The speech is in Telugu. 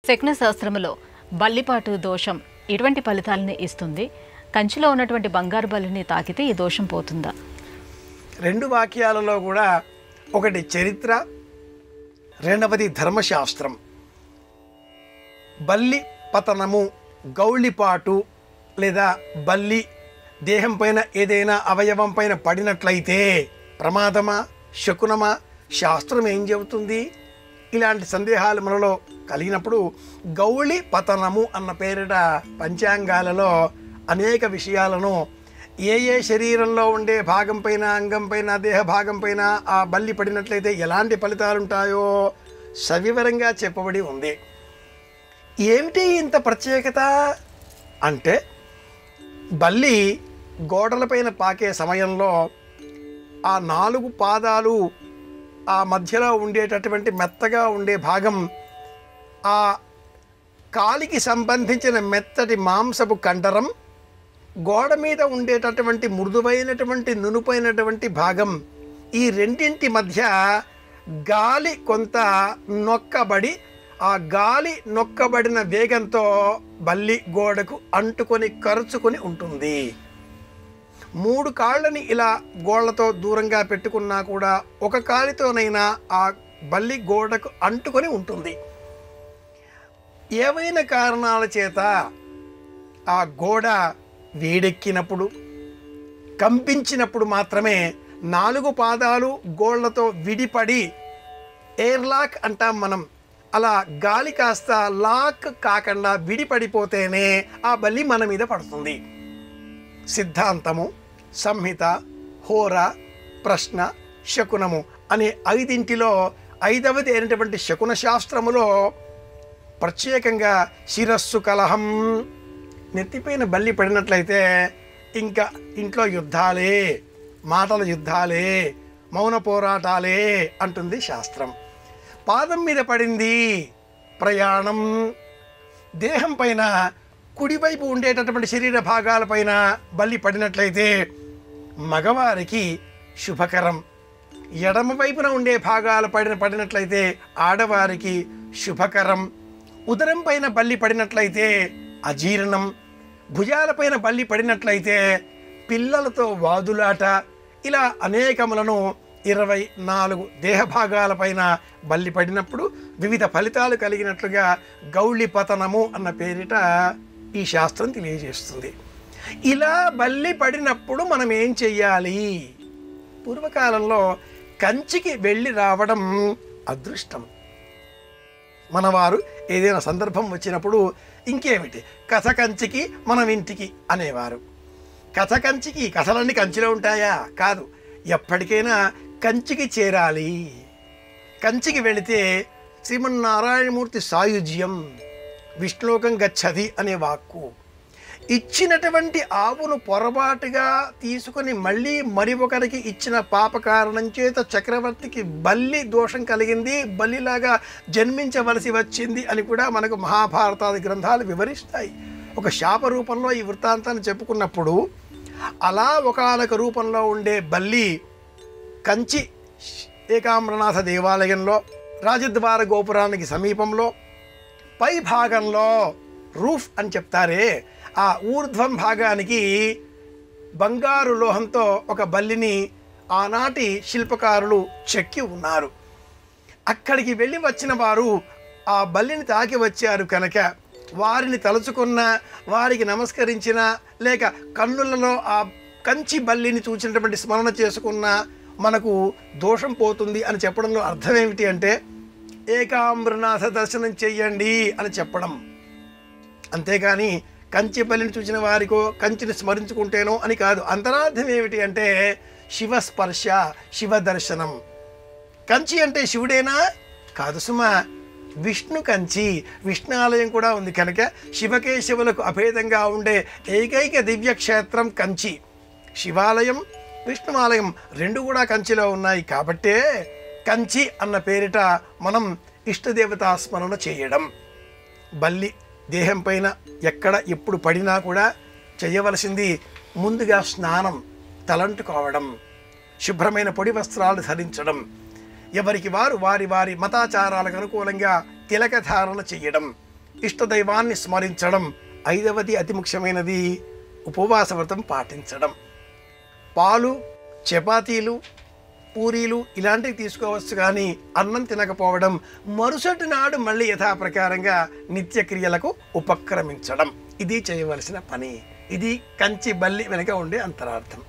శకున శాస్త్రములో బల్లిపాటు దోషం ఎటువంటి ఫలితాలని ఇస్తుంది? కంచిలో ఉన్నటువంటి బంగారు బల్లిని తాకితే ఈ దోషం పోతుందా? రెండు వాక్యాలలో కూడా ఒకటి చరిత్ర, రెండవది ధర్మశాస్త్రం. బల్లి పతనము, గౌళిపాటు లేదా బల్లి దేహం పైన ఏదైనా అవయవం పైన పడినట్లయితే ప్రమాదమా, శకునమా, శాస్త్రం ఏం చెబుతుంది? ఇలాంటి సందేహాలు మనలో కలిగినప్పుడు గౌళి పతనము అన్న పేరిట పంచాంగాలలో అనేక విషయాలను ఏ ఏ శరీరంలో ఉండే భాగం పైన, అంగం పైన, దేహ భాగం పైన ఆ బల్లి పడినట్లయితే ఎలాంటి ఫలితాలు ఉంటాయో సవివరంగా చెప్పబడి ఉంది. ఏమిటి ఇంత ప్రత్యేకత అంటే, బల్లి గోడలపైన పాకే సమయంలో ఆ 4 పాదాలు ఆ మధ్యలో ఉండేటటువంటి మెత్తగా ఉండే భాగం, ఆ కాలికి సంబంధించిన మెత్తటి మాంసపు కండరం, గోడ మీద ఉండేటటువంటి మృదువైనటువంటి నునుపైనటువంటి భాగం, ఈ రెండింటి మధ్య గాలి కొంత నొక్కబడి ఆ గాలి నొక్కబడిన వేగంతో బల్లి గోడకు అంటుకొని కరుచుకొని ఉంటుంది. 3 కాళ్ళని ఇలా గోళ్లతో దూరంగా పెట్టుకున్నా కూడా ఒక కాలితోనైనా ఆ బల్లి గోడకు అంటుకొని ఉంటుంది. ఏవైనా కారణాల చేత ఆ గోడ వేడెక్కినప్పుడు, కంపించినప్పుడు మాత్రమే 4 పాదాలు గోళ్లతో విడిపడి ఎయిర్ లాక్ అంటాం మనం, అలా గాలి కాస్త లాక్ కాకుండా విడిపడిపోతేనే ఆ బల్లి మన మీద పడుతుంది. సిద్ధాంతము, సంహిత, హోర, ప్రశ్న, శకునము అనే 5 ఐదవది అయినటువంటి శకున శాస్త్రములో ప్రత్యేకంగా శిరస్సు కలహం, నెత్తిపైన బల్లి పడినట్లయితే ఇంకా ఇంట్లో యుద్ధాలే, మాటల యుద్ధాలే, మౌన పోరాటాలే అంటుంది శాస్త్రం. పాదం మీద పడింది, ప్రయాణం. దేహం పైన కుడివైపు ఉండేటటువంటి శరీర భాగాలపైన బల్లి పడినట్లయితే మగవారికి శుభకరం, ఎడమ వైపున ఉండే భాగాలు పడినట్లయితే ఆడవారికి శుభకరం. ఉదరం పైన బల్లి పడినట్లయితే అజీర్ణం, భుజాలపైన బల్లి పడినట్లయితే పిల్లలతో వాదులాట, ఇలా అనేకములను 24 దేహ భాగాలపైన బల్లి పడినప్పుడు వివిధ ఫలితాలు కలిగినట్లుగా గౌళి పతనము అన్న పేరిట ఈ శాస్త్రం తెలియజేస్తుంది. ఇలా బల్లి పడినప్పుడు మనం ఏం చెయ్యాలి? పూర్వకాలంలో కంచికి వెళ్ళి రావడం అదృష్టం. మనవారు ఏదైనా సందర్భం వచ్చినప్పుడు ఇంకేమిటి, కథ కంచికి మనం ఇంటికి అనేవారు. కథ కంచికి, కథలన్నీ కంచిలో ఉంటాయా? కాదు, ఎప్పటికైనా కంచికి చేరాలి. కంచికి వెళితే శ్రీమన్నారాయణమూర్తి సాయుజ్యం, విష్ణులోకం గచ్చది అనే వాక్కు, ఇచ్చినటువంటి ఆవును పొరపాటుగా తీసుకుని మళ్ళీ మరి ఒకరికి ఇచ్చిన పాప కారణం చేత చక్రవర్తికి బల్లి దోషం కలిగింది, బల్లిలాగా జన్మించవలసి వచ్చింది అని కూడా మనకు మహాభారతాది గ్రంథాలు వివరిస్తాయి. ఒక శాప రూపంలో ఈ వృత్తాంతాన్ని చెప్పుకున్నప్పుడు అలా ఒకానొక రూపంలో ఉండే బల్లి కంచి ఏకాంబరనాథ దేవాలయంలో రాజద్వార గోపురానికి సమీపంలో పై భాగంలో రూఫ్ అని చెప్తారే, ఆ ఊర్ధ్వం భాగానికి బంగారు లోహంతో ఒక బల్లిని ఆనాటి శిల్పకారులు చెక్కి ఉన్నారు. అక్కడికి వెళ్ళి వచ్చిన వారు ఆ బల్లిని తాకి వచ్చారు కనుక వారిని తలుచుకున్న, వారికి నమస్కరించిన, లేక కన్నులలో ఆ కంచి బల్లిని చూసినటువంటి స్మరణ చేసుకున్న మనకు దోషం పోతుంది అని చెప్పడంలో అర్థం ఏమిటి అంటే, ఏకాంబరనాథ దర్శనం చెయ్యండి అని చెప్పడం. అంతేగాని కంచి బల్లిని చూసిన వారికో కంచిని స్మరించుకుంటేనో అని కాదు. అంతరార్థం ఏమిటి అంటే శివస్పర్శ, శివ దర్శనం. కంచి అంటే శివుడేనా? కాదు సుమా, విష్ణు కంచి, విష్ణు ఆలయం కూడా ఉంది కనుక శివకేశవులకు అభేదంగా ఉండే ఏకైక దివ్యక్షేత్రం కంచి. శివాలయం, విష్ణువాలయం 2 కూడా కంచిలో ఉన్నాయి కాబట్టే కంచి అన్న పేరిట మనం ఇష్టదేవతా స్మరణ చేయడం. బల్లి దేహం పైన ఎక్కడ ఎప్పుడు పడినా కూడా చేయవలసింది ముందుగా స్నానం, తలంటుకోవడం, శుభ్రమైన పొడి వస్త్రాలు ధరించడం, ఎవరికి వారు వారి వారి మతాచారాలకు అనుకూలంగా తిలక ధారణ చేయడం, ఇష్టదైవాన్ని స్మరించడం. 5వది అతి ముఖ్యమైనది ఉపవాస వ్రతం పాటించడం. పాలు, చపాతీలు, పూరీలు ఇలాంటివి తీసుకోవచ్చు, కానీ అన్నం తినకపోవడం. మరుసటి నాడు మళ్ళీ యథాప్రకారంగా నిత్యక్రియలకు ఉపక్రమించడం. ఇది చేయవలసిన పని. ఇది కంచి బల్లి వెనుక ఉండే అంతరార్థం.